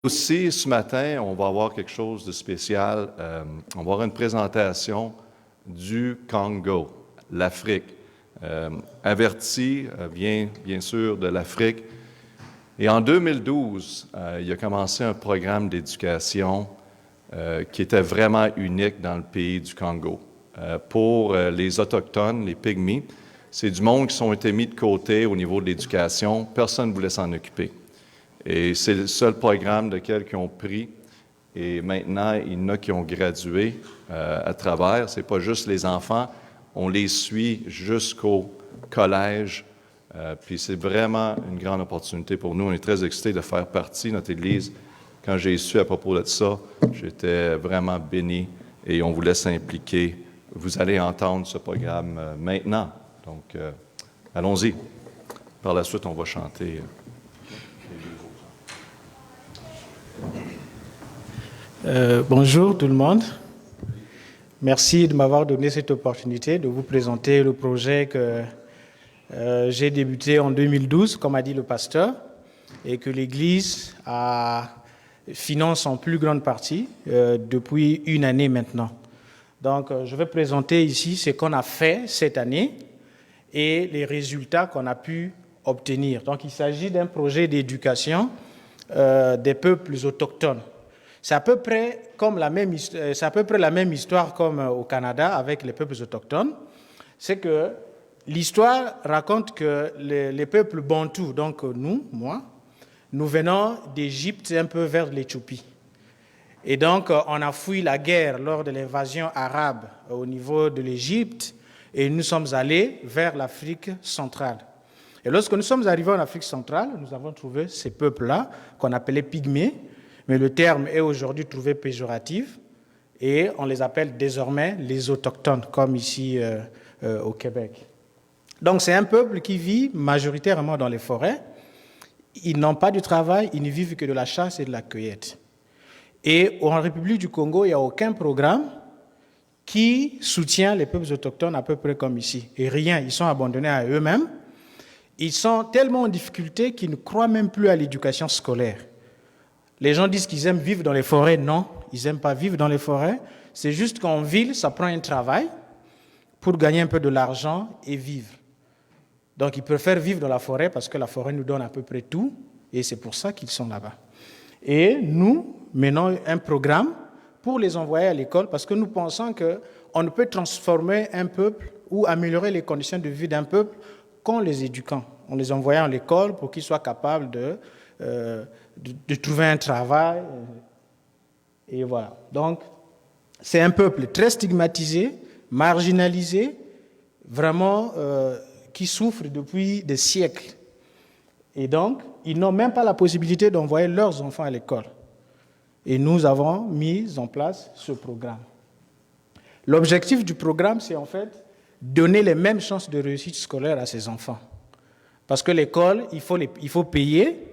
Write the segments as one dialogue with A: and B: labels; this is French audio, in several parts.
A: Aussi, ce matin, on va avoir quelque chose de spécial. On va avoir une présentation du Congo, l'Afrique. Averti bien sûr de l'Afrique. Et en 2012, il a commencé un programme d'éducation qui était vraiment unique dans le pays du Congo. Pour les Autochtones, les Pygmies, c'est du monde qui sont été mis de côté au niveau de l'éducation. Personne ne voulait s'en occuper. Et c'est le seul programme de qui ont pris. Et maintenant, il y en a qui ont gradué à travers. Ce n'est pas juste les enfants. On les suit jusqu'au collège. Puis c'est vraiment une grande opportunité pour nous. On est très excités de faire partie de notre Église. Quand j'ai su à propos de ça, j'étais vraiment béni et on voulait s'impliquer. Vous allez entendre ce programme maintenant. Donc, allons-y. Par la suite, on va chanter.
B: Bonjour tout le monde. Merci de m'avoir donné cette opportunité de vous présenter le projet que j'ai débuté en 2012, comme a dit le pasteur, et que l'Église finance en plus grande partie depuis une année maintenant. Donc, je vais présenter ici ce qu'on a fait cette année et les résultats qu'on a pu obtenir. Donc, il s'agit d'un projet d'éducation des peuples autochtones. C'est à peu près la même histoire comme au Canada avec les peuples autochtones. C'est que l'histoire raconte que les peuples bantous, donc nous venons d'Égypte un peu vers l'Éthiopie. Et donc, on a fui la guerre lors de l'invasion arabe au niveau de l'Égypte et nous sommes allés vers l'Afrique centrale. Et lorsque nous sommes arrivés en Afrique centrale, nous avons trouvé ces peuples-là qu'on appelait pygmées, mais le terme est aujourd'hui trouvé péjoratif et on les appelle désormais les autochtones, comme ici au Québec. Donc c'est un peuple qui vit majoritairement dans les forêts. Ils n'ont pas de travail, ils ne vivent que de la chasse et de la cueillette. Et en République du Congo, il n'y a aucun programme qui soutient les peuples autochtones à peu près comme ici. Et rien, ils sont abandonnés à eux-mêmes. Ils sont tellement en difficulté qu'ils ne croient même plus à l'éducation scolaire. Les gens disent qu'ils aiment vivre dans les forêts. Non, ils n'aiment pas vivre dans les forêts. C'est juste qu'en ville, ça prend un travail pour gagner un peu de l'argent et vivre. Donc, ils préfèrent vivre dans la forêt parce que la forêt nous donne à peu près tout et c'est pour ça qu'ils sont là-bas. Et nous menons un programme pour les envoyer à l'école parce que nous pensons qu'on ne peut transformer un peuple ou améliorer les conditions de vie d'un peuple qu'en les éduquant, en les envoyant à l'école pour qu'ils soient capables de trouver un travail. Et voilà. Donc, c'est un peuple très stigmatisé, marginalisé, vraiment qui souffre depuis des siècles. Et donc, ils n'ont même pas la possibilité d'envoyer leurs enfants à l'école. Et nous avons mis en place ce programme. L'objectif du programme, c'est en fait donner les mêmes chances de réussite scolaire à ces enfants. Parce que l'école, il faut payer.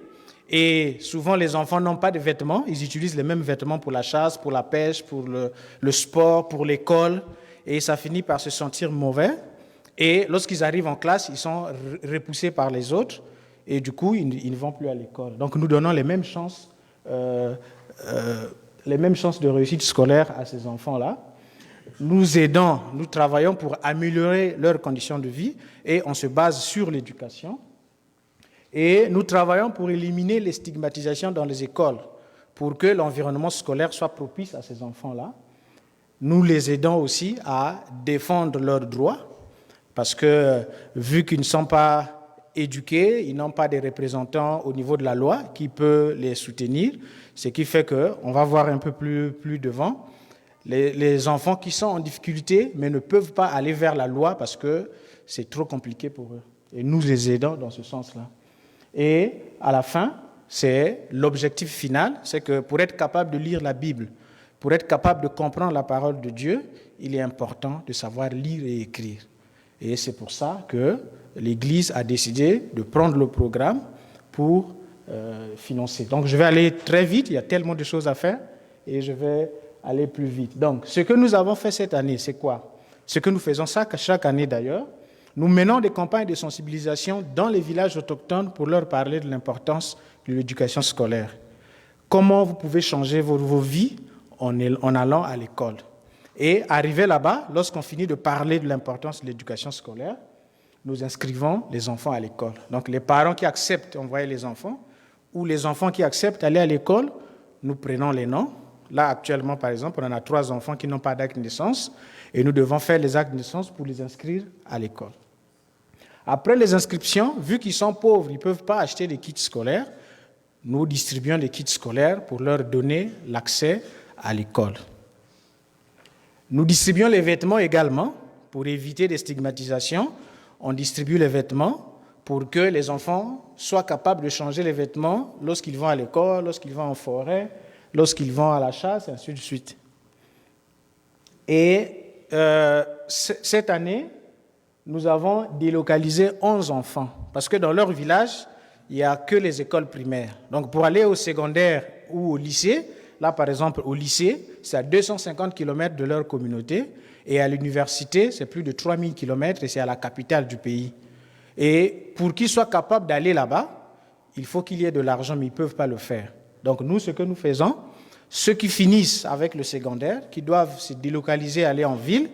B: Et souvent, les enfants n'ont pas de vêtements. Ils utilisent les mêmes vêtements pour la chasse, pour la pêche, pour le sport, pour l'école. Et ça finit par se sentir mauvais. Et lorsqu'ils arrivent en classe, ils sont repoussés par les autres. Et du coup, ils ne vont plus à l'école. Donc, nous donnons les mêmes chances de réussite scolaire à ces enfants-là. Nous aidons, nous travaillons pour améliorer leurs conditions de vie. Et on se base sur l'éducation. Et nous travaillons pour éliminer les stigmatisations dans les écoles, pour que l'environnement scolaire soit propice à ces enfants-là. Nous les aidons aussi à défendre leurs droits, parce que vu qu'ils ne sont pas éduqués, ils n'ont pas de représentants au niveau de la loi qui peut les soutenir, ce qui fait qu'on va voir un peu plus devant les enfants qui sont en difficulté, mais ne peuvent pas aller vers la loi parce que c'est trop compliqué pour eux. Et nous les aidons dans ce sens-là. Et à la fin, c'est l'objectif final, c'est que pour être capable de lire la Bible, pour être capable de comprendre la parole de Dieu, il est important de savoir lire et écrire. Et c'est pour ça que l'Église a décidé de prendre le programme pour financer. Donc je vais aller très vite, il y a tellement de choses à faire, et je vais aller plus vite. Donc ce que nous avons fait cette année, c'est quoi? Ce que nous faisons chaque année d'ailleurs, nous menons des campagnes de sensibilisation dans les villages autochtones pour leur parler de l'importance de l'éducation scolaire. comment vous pouvez changer vos vies en allant à l'école. Et arrivé là-bas, lorsqu'on finit de parler de l'importance de l'éducation scolaire, nous inscrivons les enfants à l'école. Donc les parents qui acceptent d'envoyer les enfants, ou les enfants qui acceptent d'aller à l'école, nous prenons les noms. Là, actuellement, par exemple, on en a 3 enfants qui n'ont pas d'acte de naissance, et nous devons faire les actes de naissance pour les inscrire à l'école. Après les inscriptions, vu qu'ils sont pauvres, ils ne peuvent pas acheter des kits scolaires, nous distribuons des kits scolaires pour leur donner l'accès à l'école. Nous distribuons les vêtements également pour éviter des stigmatisations. On distribue les vêtements pour que les enfants soient capables de changer les vêtements lorsqu'ils vont à l'école, lorsqu'ils vont en forêt, lorsqu'ils vont à la chasse, et ainsi de suite. Et cette année, nous avons délocalisé 11 enfants, parce que dans leur village, il n'y a que les écoles primaires. Donc pour aller au secondaire ou au lycée, là par exemple au lycée, c'est à 250 km de leur communauté, et à l'université, c'est plus de 3000 km et c'est à la capitale du pays. Et pour qu'ils soient capables d'aller là-bas, il faut qu'il y ait de l'argent, mais ils ne peuvent pas le faire. Donc nous, ce que nous faisons, ceux qui finissent avec le secondaire, qui doivent se délocaliser, aller en ville,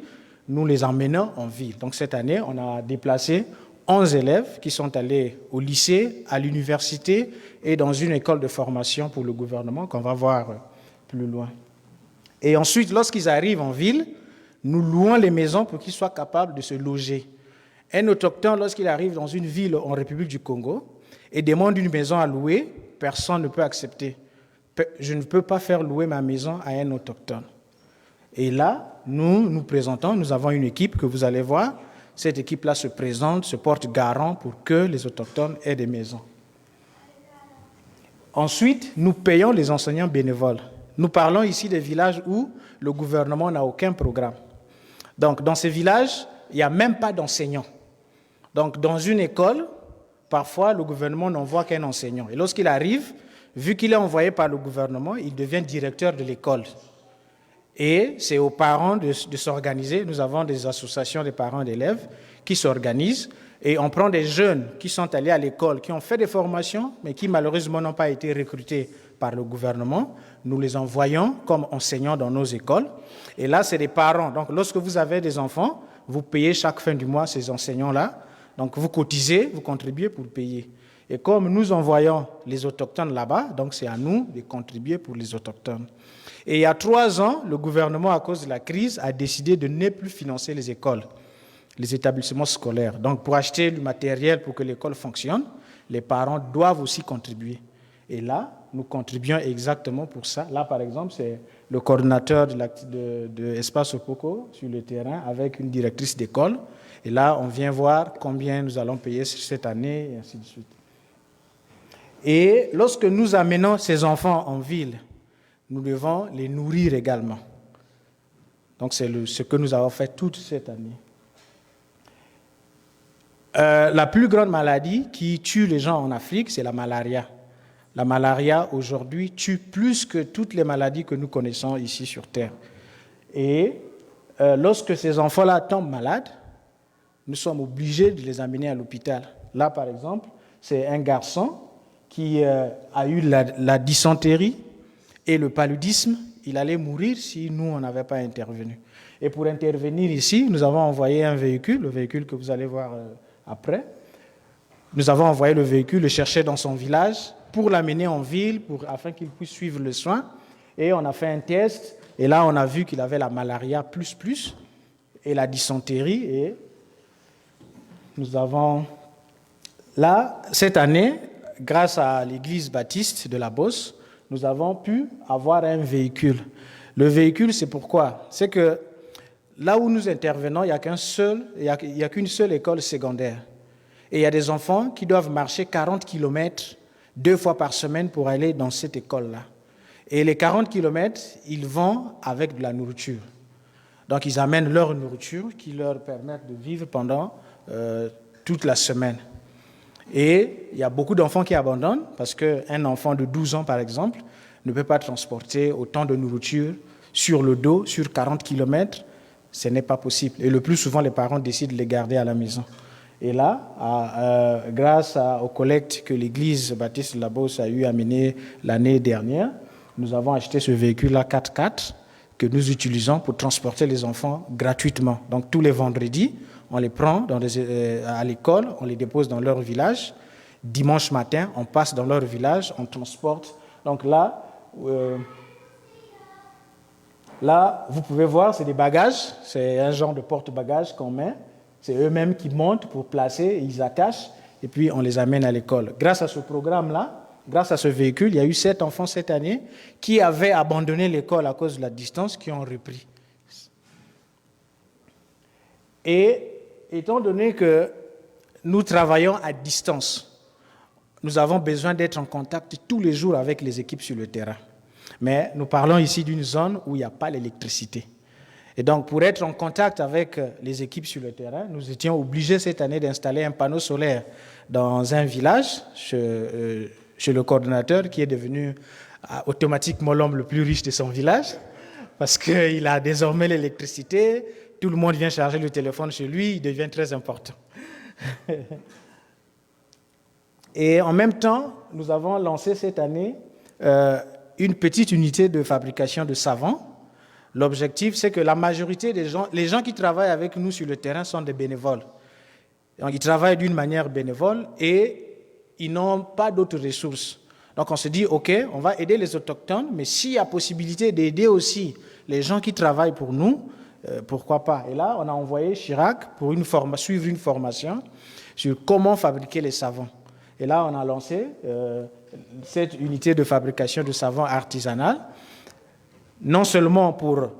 B: nous les emmenons en ville. Donc cette année, on a déplacé 11 élèves qui sont allés au lycée, à l'université et dans une école de formation pour le gouvernement qu'on va voir plus loin. Et ensuite, lorsqu'ils arrivent en ville, nous louons les maisons pour qu'ils soient capables de se loger. Un autochtone, lorsqu'il arrive dans une ville en République du Congo et demande une maison à louer, personne ne peut accepter. Je ne peux pas faire louer ma maison à un autochtone. Et là, nous présentons, nous avons une équipe que vous allez voir. Cette équipe-là se présente, se porte garant pour que les autochtones aient des maisons. Ensuite, nous payons les enseignants bénévoles. Nous parlons ici des villages où le gouvernement n'a aucun programme. Donc, dans ces villages, il n'y a même pas d'enseignants. Donc, dans une école, parfois, le gouvernement n'envoie qu'un enseignant. Et lorsqu'il arrive, vu qu'il est envoyé par le gouvernement, il devient directeur de l'école. Et c'est aux parents de s'organiser. Nous avons des associations des parents d'élèves qui s'organisent et on prend des jeunes qui sont allés à l'école, qui ont fait des formations, mais qui malheureusement n'ont pas été recrutés par le gouvernement. Nous les envoyons comme enseignants dans nos écoles. Et là, c'est des parents. Donc, lorsque vous avez des enfants, vous payez chaque fin du mois ces enseignants-là. Donc, vous cotisez, vous contribuez pour payer. Et comme nous envoyons les autochtones là-bas, donc c'est à nous de contribuer pour les autochtones. Et il y a 3 ans, le gouvernement, à cause de la crise, a décidé de ne plus financer les écoles, les établissements scolaires. Donc, pour acheter du matériel pour que l'école fonctionne, les parents doivent aussi contribuer. Et là, nous contribuons exactement pour ça. Là, par exemple, c'est le coordinateur de Espace Opoko sur le terrain avec une directrice d'école. Et là, on vient voir combien nous allons payer cette année, et ainsi de suite. Et lorsque nous amenons ces enfants en ville, nous devons les nourrir également. Donc, c'est ce que nous avons fait toute cette année. La plus grande maladie qui tue les gens en Afrique, c'est la malaria. La malaria, aujourd'hui, tue plus que toutes les maladies que nous connaissons ici sur Terre. Et lorsque ces enfants-là tombent malades, nous sommes obligés de les amener à l'hôpital. Là, par exemple, c'est un garçon qui a eu la dysenterie et le paludisme. Il allait mourir si nous, on n'avait pas intervenu. Et pour intervenir ici, nous avons envoyé un véhicule, le véhicule que vous allez voir après. Nous avons envoyé le véhicule le chercher dans son village pour l'amener en ville, afin qu'il puisse suivre le soin. Et on a fait un test, et là, on a vu qu'il avait la malaria plus, et la dysenterie. Et nous avons, là, cette année, grâce à l'église baptiste de la Beauce, nous avons pu avoir un véhicule. Le véhicule, c'est pourquoi? C'est que là où nous intervenons, il n'y a qu'une seule école secondaire. Et il y a des enfants qui doivent marcher 40 km 2 fois par semaine pour aller dans cette école-là. Et les 40 km, ils vont avec de la nourriture. Donc, ils amènent leur nourriture qui leur permet de vivre pendant toute la semaine. Et il y a beaucoup d'enfants qui abandonnent parce qu'un enfant de 12 ans, par exemple, ne peut pas transporter autant de nourriture sur le dos, sur 40 km. Ce n'est pas possible. Et le plus souvent, les parents décident de les garder à la maison. Et là, grâce aux collectes que l'église baptiste de la Beauce a eu à mener l'année dernière, nous avons acheté ce véhicule-là 4x4 que nous utilisons pour transporter les enfants gratuitement. Donc tous les vendredis, on les prend à l'école, on les dépose dans leur village. Dimanche matin, on passe dans leur village, on transporte. Donc là, vous pouvez voir, c'est des bagages, c'est un genre de porte-bagages qu'on met. C'est eux-mêmes qui montent pour placer, et ils attachent, et puis on les amène à l'école. Grâce à ce programme-là, grâce à ce véhicule, il y a eu 7 enfants cette année qui avaient abandonné l'école à cause de la distance, qui ont repris. Et étant donné que nous travaillons à distance, nous avons besoin d'être en contact tous les jours avec les équipes sur le terrain. Mais nous parlons ici d'une zone où il n'y a pas l'électricité. Et donc, pour être en contact avec les équipes sur le terrain, nous étions obligés cette année d'installer un panneau solaire dans un village, chez le coordonnateur, qui est devenu automatiquement l'homme le plus riche de son village, parce qu'il a désormais l'électricité, tout le monde vient charger le téléphone chez lui, il devient très important. Et en même temps, nous avons lancé cette année une petite unité de fabrication de savon. L'objectif, c'est que la majorité des gens, les gens qui travaillent avec nous sur le terrain sont des bénévoles. Donc, ils travaillent d'une manière bénévole et ils n'ont pas d'autres ressources. Donc, on se dit, OK, on va aider les autochtones, mais s'il y a possibilité d'aider aussi les gens qui travaillent pour nous, pourquoi pas? Et là, on a envoyé Chirac pour suivre une formation sur comment fabriquer les savons. Et là, on a lancé cette unité de fabrication de savon artisanal, non seulement pour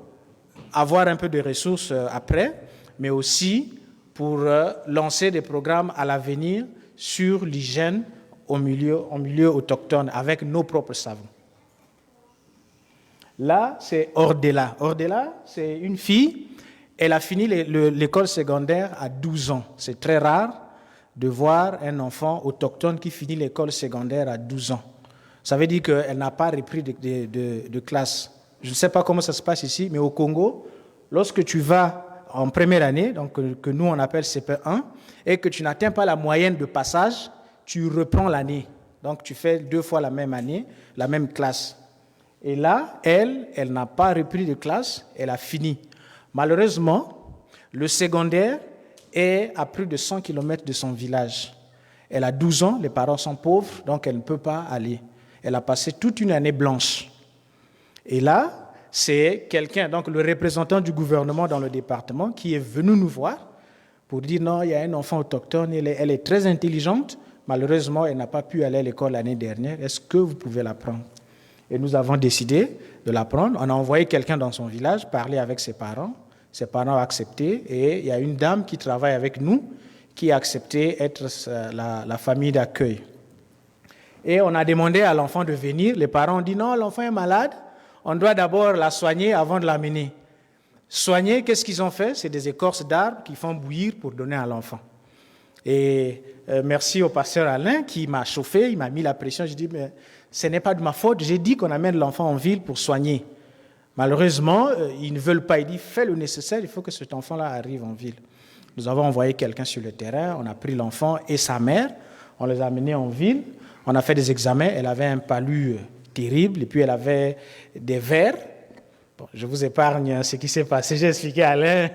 B: avoir un peu de ressources après, mais aussi pour lancer des programmes à l'avenir sur l'hygiène au milieu autochtone avec nos propres savons. Là, c'est Ordela. Ordela, c'est une fille. Elle a fini l'école secondaire à 12 ans. C'est très rare de voir un enfant autochtone qui finit l'école secondaire à 12 ans. Ça veut dire qu'elle n'a pas repris de classe. Je ne sais pas comment ça se passe ici, mais au Congo, lorsque tu vas en première année, donc que nous on appelle CP1, et que tu n'atteins pas la moyenne de passage, tu reprends l'année. Donc tu fais 2 fois la même année, la même classe. Et là, elle n'a pas repris de classe, elle a fini. Malheureusement, le secondaire est à plus de 100 km de son village. Elle a 12 ans, les parents sont pauvres, donc elle ne peut pas aller. Elle a passé toute une année blanche. Et là, c'est quelqu'un, donc le représentant du gouvernement dans le département, qui est venu nous voir pour dire non, il y a un enfant autochtone, elle est très intelligente, malheureusement, elle n'a pas pu aller à l'école l'année dernière, est-ce que vous pouvez la prendre? Et nous avons décidé de la prendre. On a envoyé quelqu'un dans son village parler avec ses parents ont accepté et il y a une dame qui travaille avec nous qui a accepté d'être la famille d'accueil. Et on a demandé à l'enfant de venir. Les parents ont dit non, l'enfant est malade, on doit d'abord la soigner avant de l'amener. Soigner, qu'est-ce qu'ils ont fait? C'est des écorces d'arbres qu'ils font bouillir pour donner à l'enfant. Et merci au pasteur Alain qui m'a chauffé, il m'a mis la pression. Je dis mais ce n'est pas de ma faute, j'ai dit qu'on amène l'enfant en ville pour soigner. Malheureusement, ils ne veulent pas. Il dit, fais le nécessaire, il faut que cet enfant-là arrive en ville. Nous avons envoyé quelqu'un sur le terrain, on a pris l'enfant et sa mère, on les a amenés en ville, on a fait des examens, elle avait un palu terrible, et puis elle avait des vers. Bon, je vous épargne ce qui s'est passé, j'ai expliqué à Alain,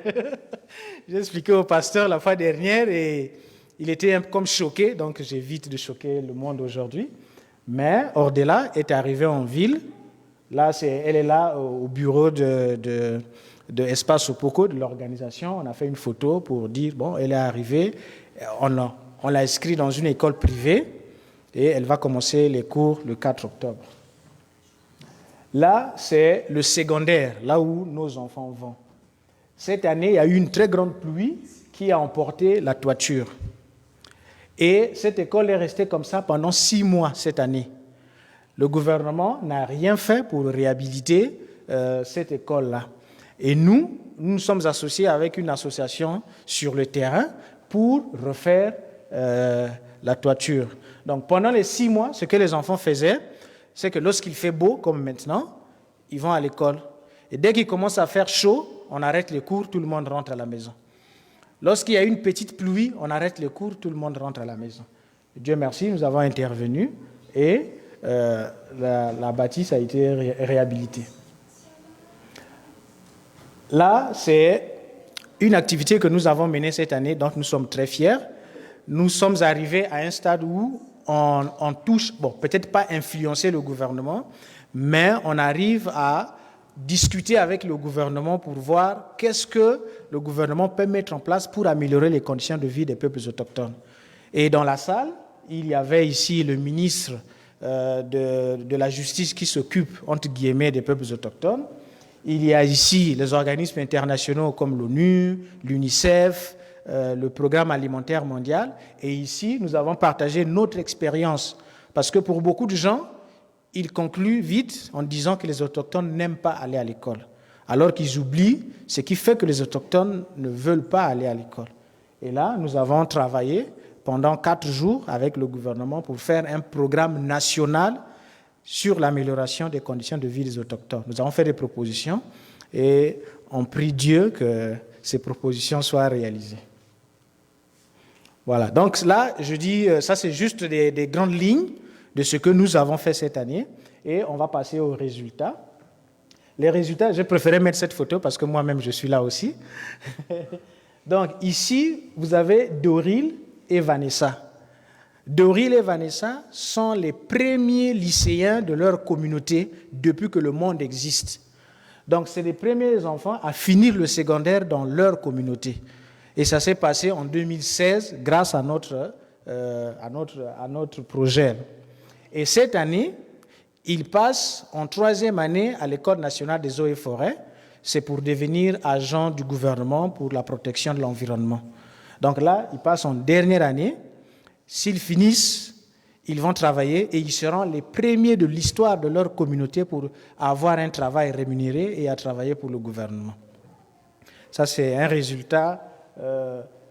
B: j'ai expliqué au pasteur la fois dernière, et il était comme choqué, donc j'évite de choquer le monde aujourd'hui. Mais Ordela est arrivée en ville. Là, elle est là au bureau de Espace Opoko, de l'organisation. On a fait une photo pour dire, bon, elle est arrivée. On l'a inscrite dans une école privée et elle va commencer les cours le 4 octobre. Là, c'est le secondaire, là où nos enfants vont. Cette année, il y a eu une très grande pluie qui a emporté la toiture. Et cette école est restée comme ça pendant 6 mois cette année. Le gouvernement n'a rien fait pour réhabiliter cette école-là. Et nous sommes associés avec une association sur le terrain pour refaire la toiture. Donc pendant les 6 mois, ce que les enfants faisaient, c'est que lorsqu'il fait beau, comme maintenant, ils vont à l'école. Et dès qu'il commence à faire chaud, on arrête les cours, tout le monde rentre à la maison. Lorsqu'il y a une petite pluie, on arrête les cours, tout le monde rentre à la maison. Dieu merci, nous avons intervenu et la bâtisse a été réhabilitée. Là, c'est une activité que nous avons menée cette année, dont nous sommes très fiers. Nous sommes arrivés à un stade où on touche, bon, peut-être pas influencer le gouvernement, mais on arrive à discuter avec le gouvernement pour voir qu'est-ce que le gouvernement peut mettre en place pour améliorer les conditions de vie des peuples autochtones. Et dans la salle, il y avait ici le ministre de la Justice qui s'occupe, entre guillemets, des peuples autochtones. Il y a ici les organismes internationaux comme l'ONU, l'UNICEF, le Programme alimentaire mondial. Et ici, nous avons partagé notre expérience. Parce que pour beaucoup de gens, ils concluent vite en disant que les Autochtones n'aiment pas aller à l'école. Alors qu'ils oublient ce qui fait que les Autochtones ne veulent pas aller à l'école. Et là, nous avons travaillé pendant 4 jours avec le gouvernement pour faire un programme national sur l'amélioration des conditions de vie des Autochtones. Nous avons fait des propositions et on prie Dieu que ces propositions soient réalisées. Voilà, donc là, je dis, ça c'est juste des grandes lignes de ce que nous avons fait cette année et on va passer aux résultats. Les résultats, j'ai préféré mettre cette photo parce que moi-même je suis là aussi. Donc ici, vous avez Doril et Vanessa. Doril et Vanessa sont les premiers lycéens de leur communauté depuis que le monde existe. Donc, c'est les premiers enfants à finir le secondaire dans leur communauté. Et ça s'est passé en 2016 grâce à notre projet. Et cette année, ils passent en 3e année à l'École nationale des eaux et forêts. C'est pour devenir agent du gouvernement pour la protection de l'environnement. Donc là, ils passent en dernière année. S'ils finissent, ils vont travailler et ils seront les premiers de l'histoire de leur communauté pour avoir un travail rémunéré et à travailler pour le gouvernement. Ça, c'est un résultat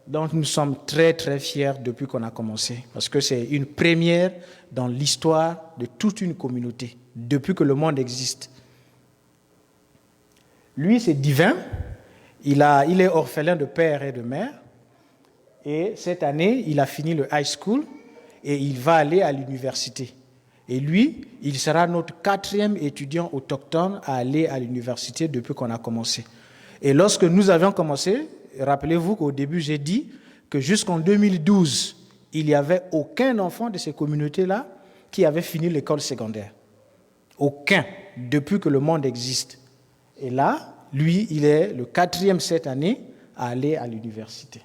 B: dont nous sommes très, très fiers depuis qu'on a commencé. Parce que c'est une première dans l'histoire de toute une communauté, depuis que le monde existe. Lui, c'est Divin. Il est orphelin de père et de mère. Et cette année, il a fini le high school et il va aller à l'université. Et lui, il sera notre 4e étudiant autochtone à aller à l'université depuis qu'on a commencé. Et lorsque nous avions commencé, rappelez-vous qu'au début, j'ai dit que jusqu'en 2012, il n'y avait aucun enfant de ces communautés-là qui avait fini l'école secondaire. Aucun, depuis que le monde existe. Et là, lui, il est le 4e cette année à aller à l'université.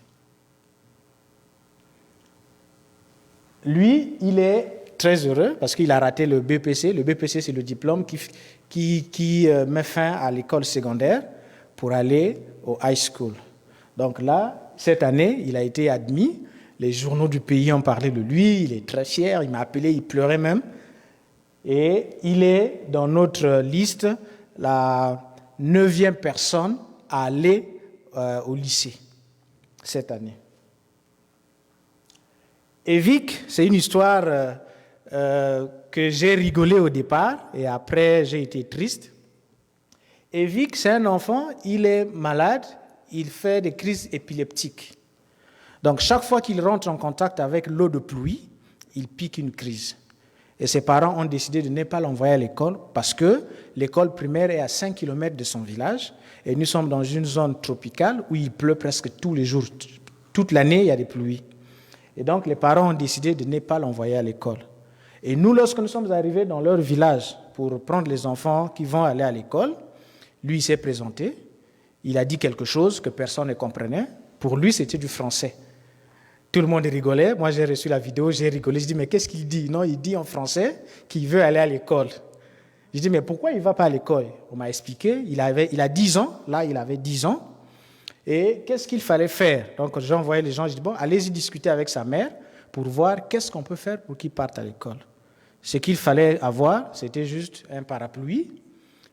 B: Lui, il est très heureux parce qu'il a raté le BPC. Le BPC, c'est le diplôme qui met fin à l'école secondaire pour aller au high school. Donc là, cette année, il a été admis. Les journaux du pays ont parlé de lui. Il est très fier. Il m'a appelé, il pleurait même. Et il est dans notre liste la 9e personne à aller au lycée cette année. Evic, c'est une histoire que j'ai rigolé au départ et après j'ai été triste. Evic, c'est un enfant, il est malade, il fait des crises épileptiques. Donc chaque fois qu'il rentre en contact avec l'eau de pluie, il pique une crise. Et ses parents ont décidé de ne pas l'envoyer à l'école parce que l'école primaire est à 5 km de son village et nous sommes dans une zone tropicale où il pleut presque tous les jours. Toute l'année, il y a des pluies. Et donc, les parents ont décidé de ne pas l'envoyer à l'école. Et nous, lorsque nous sommes arrivés dans leur village pour prendre les enfants qui vont aller à l'école, lui, il s'est présenté. Il a dit quelque chose que personne ne comprenait. Pour lui, c'était du français. Tout le monde rigolait. Moi, j'ai reçu la vidéo, j'ai rigolé. Je dis, mais qu'est-ce qu'il dit? Non, il dit en français qu'il veut aller à l'école. Je dis, mais pourquoi il ne va pas à l'école? On m'a expliqué. Il a 10 ans. Là, il avait 10 ans. Et qu'est-ce qu'il fallait faire? Donc, j'ai envoyé les gens, je dis, bon, allez-y discuter avec sa mère pour voir qu'est-ce qu'on peut faire pour qu'il parte à l'école. Ce qu'il fallait avoir, c'était juste un parapluie,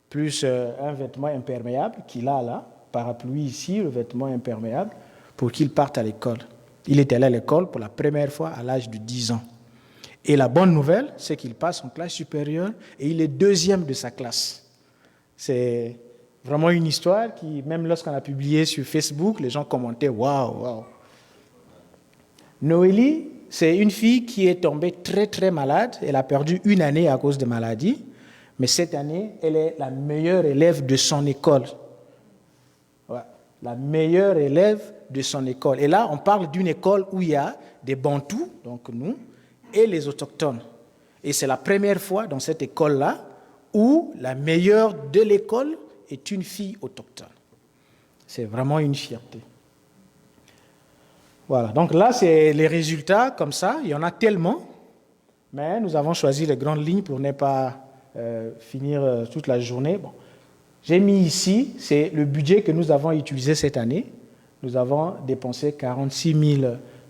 B: plus un vêtement imperméable qu'il a là, parapluie ici, le vêtement imperméable, pour qu'il parte à l'école. Il est allé à l'école pour la première fois à l'âge de 10 ans. Et la bonne nouvelle, c'est qu'il passe en classe supérieure et il est 2e de sa classe. C'est vraiment une histoire qui, même lorsqu'on a publié sur Facebook, les gens commentaient « Waouh, waouh ». Noélie, c'est une fille qui est tombée très, très malade. Elle a perdu 1 année à cause de maladie. Mais cette année, elle est la meilleure élève de son école. Ouais, la meilleure élève de son école. Et là, on parle d'une école où il y a des Bantous, donc nous, et les autochtones. Et c'est la première fois dans cette école-là où la meilleure de l'école est une fille autochtone. C'est vraiment une fierté. Voilà, donc là, c'est les résultats comme ça. Il y en a tellement, mais nous avons choisi les grandes lignes pour ne pas finir toute la journée. Bon. J'ai mis ici, c'est le budget que nous avons utilisé cette année. Nous avons dépensé 46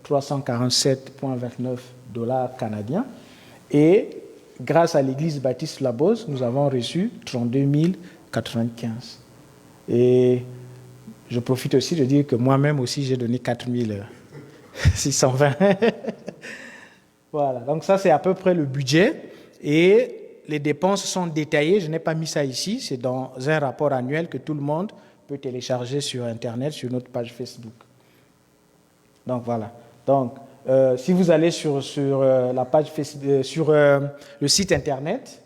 B: 347,29 $ canadiens. Et grâce à l'église baptiste La Beauce, nous avons reçu 32 095. Et je profite aussi de dire que moi-même aussi, j'ai donné 4 620. Voilà, donc ça, c'est à peu près le budget. Et les dépenses sont détaillées. Je n'ai pas mis ça ici. C'est dans un rapport annuel que tout le monde peut télécharger sur Internet, sur notre page Facebook. Donc, voilà. Donc, si vous allez sur la page Facebook, sur le site Internet,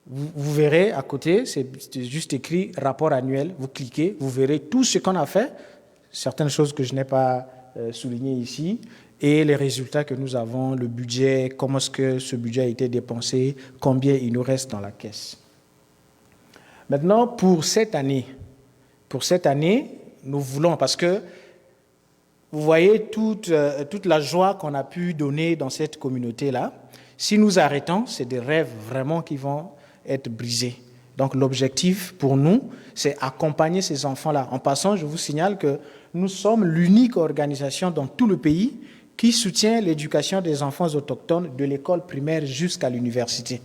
B: vous verrez à côté, c'est juste écrit rapport annuel. Vous cliquez, vous verrez tout ce qu'on a fait, certaines choses que je n'ai pas soulignées ici, et les résultats que nous avons, le budget, comment est-ce que ce budget a été dépensé, combien il nous reste dans la caisse. Maintenant, pour cette année, nous voulons, parce que vous voyez toute la joie qu'on a pu donner dans cette communauté-là. Si nous arrêtons, c'est des rêves vraiment qui vont être brisés. Donc l'objectif pour nous, c'est accompagner ces enfants-là. En passant, je vous signale que nous sommes l'unique organisation dans tout le pays qui soutient l'éducation des enfants autochtones de l'école primaire jusqu'à l'université.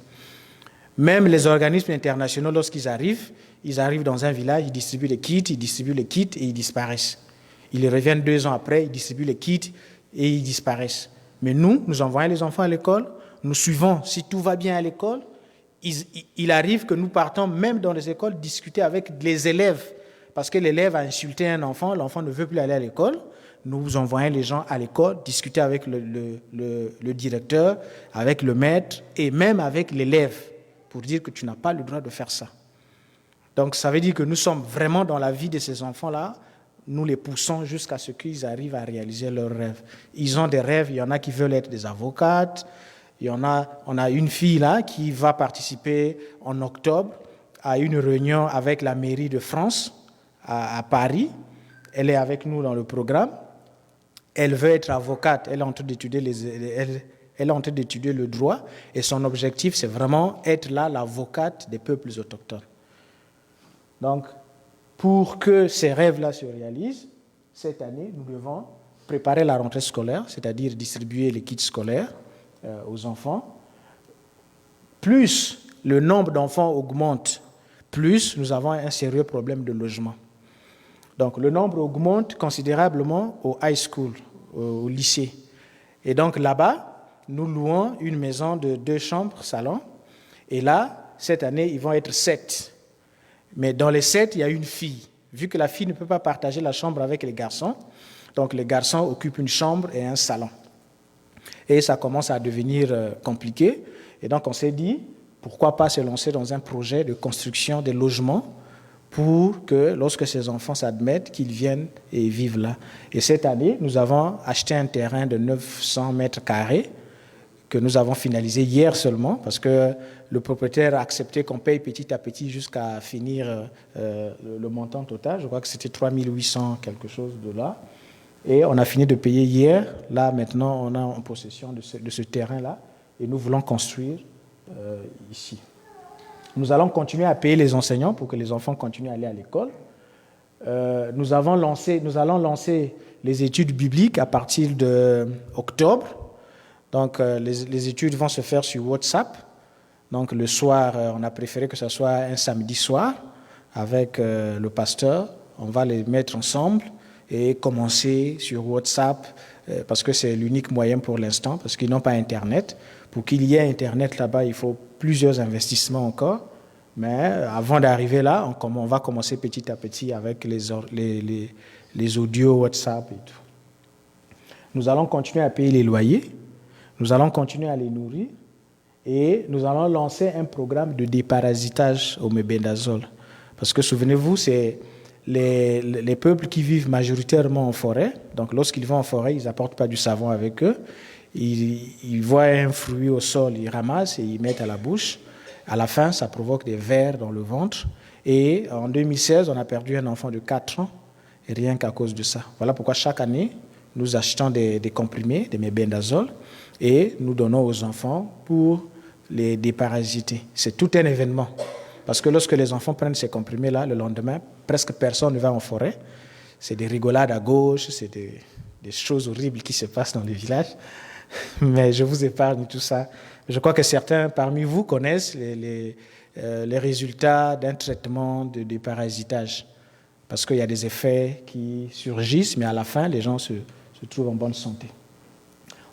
B: Même les organismes internationaux, lorsqu'ils arrivent dans un village, ils distribuent les kits et ils disparaissent. Ils reviennent 2 ans après, ils distribuent les kits et ils disparaissent. Mais nous envoyons les enfants à l'école, nous suivons si tout va bien à l'école. Il arrive que nous partons même dans les écoles discuter avec les élèves parce que l'élève a insulté un enfant, l'enfant ne veut plus aller à l'école. Nous envoyons les gens à l'école, discuter avec le directeur, avec le maître et même avec l'élève pour dire que tu n'as pas le droit de faire ça. Donc ça veut dire que nous sommes vraiment dans la vie de ces enfants-là. Nous les poussons jusqu'à ce qu'ils arrivent à réaliser leurs rêves. Ils ont des rêves, il y en a qui veulent être des avocates. On a une fille là qui va participer en octobre à une réunion avec la mairie de France à Paris. Elle est avec nous dans le programme. Elle veut être avocate. Elle est en train d'étudier le droit et son objectif, c'est vraiment être là l'avocate des peuples autochtones. Donc, pour que ces rêves-là se réalisent, cette année, nous devons préparer la rentrée scolaire, c'est-à-dire distribuer les kits scolaires aux enfants. Plus le nombre d'enfants augmente, plus nous avons un sérieux problème de logement. Donc le nombre augmente considérablement au high school, au lycée. Et donc là-bas, nous louons une maison de 2 chambres, salon. Et là, cette année, ils vont être 7. Mais dans les 7, il y a une fille. Vu que la fille ne peut pas partager la chambre avec les garçons, donc les garçons occupent une chambre et un salon. Et ça commence à devenir compliqué. Et donc on s'est dit, pourquoi pas se lancer dans un projet de construction des logements pour que lorsque ces enfants s'admettent, qu'ils viennent et vivent là. Et cette année, nous avons acheté un terrain de 900 mètres carrés que nous avons finalisé hier seulement, parce que le propriétaire a accepté qu'on paye petit à petit jusqu'à finir le montant total. Je crois que c'était 3 800 quelque chose de là. Et on a fini de payer hier. Là, maintenant, on est en possession de ce terrain-là et nous voulons construire ici. Nous allons continuer à payer les enseignants pour que les enfants continuent à aller à l'école. Nous allons lancer les études bibliques à partir d'octobre. Donc, les études vont se faire sur WhatsApp. Donc, le soir, on a préféré que ce soit un samedi soir avec le pasteur. On va les mettre ensemble et commencer sur WhatsApp parce que c'est l'unique moyen pour l'instant, parce qu'ils n'ont pas Internet. Pour qu'il y ait Internet là-bas, il faut plusieurs investissements encore. Mais avant d'arriver là, on va commencer petit à petit avec les audios WhatsApp et tout. Nous allons continuer à payer les loyers Nous allons continuer à les nourrir et nous allons lancer un programme de déparasitage au mébendazole. Parce que souvenez-vous, c'est les peuples qui vivent majoritairement en forêt. Donc lorsqu'ils vont en forêt, ils n'apportent pas du savon avec eux. Ils voient un fruit au sol, ils ramassent et ils mettent à la bouche. À la fin, ça provoque des vers dans le ventre. Et en 2016, on a perdu un enfant de 4 ans, rien qu'à cause de ça. Voilà pourquoi chaque année, nous achetons des comprimés, des mébendazole, et nous donnons aux enfants pour les déparasiter. C'est tout un événement. Parce que lorsque les enfants prennent ces comprimés-là, le lendemain, presque personne ne va en forêt. C'est des rigolades à gauche, c'est des choses horribles qui se passent dans les villages. Mais je vous épargne tout ça. Je crois que certains parmi vous connaissent les résultats d'un traitement de déparasitage. Parce qu'il y a des effets qui surgissent, mais à la fin, les gens se trouvent en bonne santé.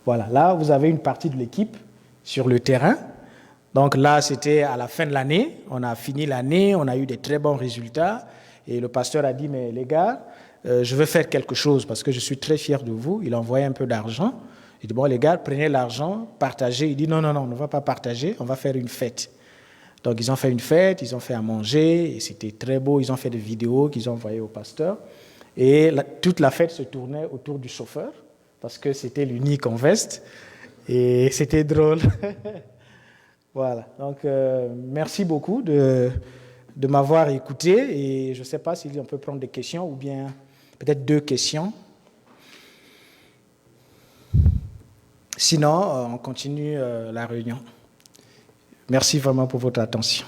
B: Voilà, là, vous avez une partie de l'équipe sur le terrain. Donc là, c'était à la fin de l'année. On a fini l'année, on a eu des très bons résultats. Et le pasteur a dit, mais les gars, je veux faire quelque chose parce que je suis très fier de vous. Il a envoyé un peu d'argent. Il dit, bon, les gars, prenez l'argent, partagez. Il dit, non, on ne va pas partager, on va faire une fête. Donc, ils ont fait une fête, ils ont fait à manger, et c'était très beau. Ils ont fait des vidéos qu'ils ont envoyées au pasteur. Et toute la fête se tournait autour du chauffeur parce que c'était l'unique en veste. Et c'était drôle. Voilà. Donc, merci beaucoup de m'avoir écouté. Et je ne sais pas si on peut prendre des questions ou bien peut-être 2 questions. Sinon, on continue la réunion. Merci vraiment pour votre attention.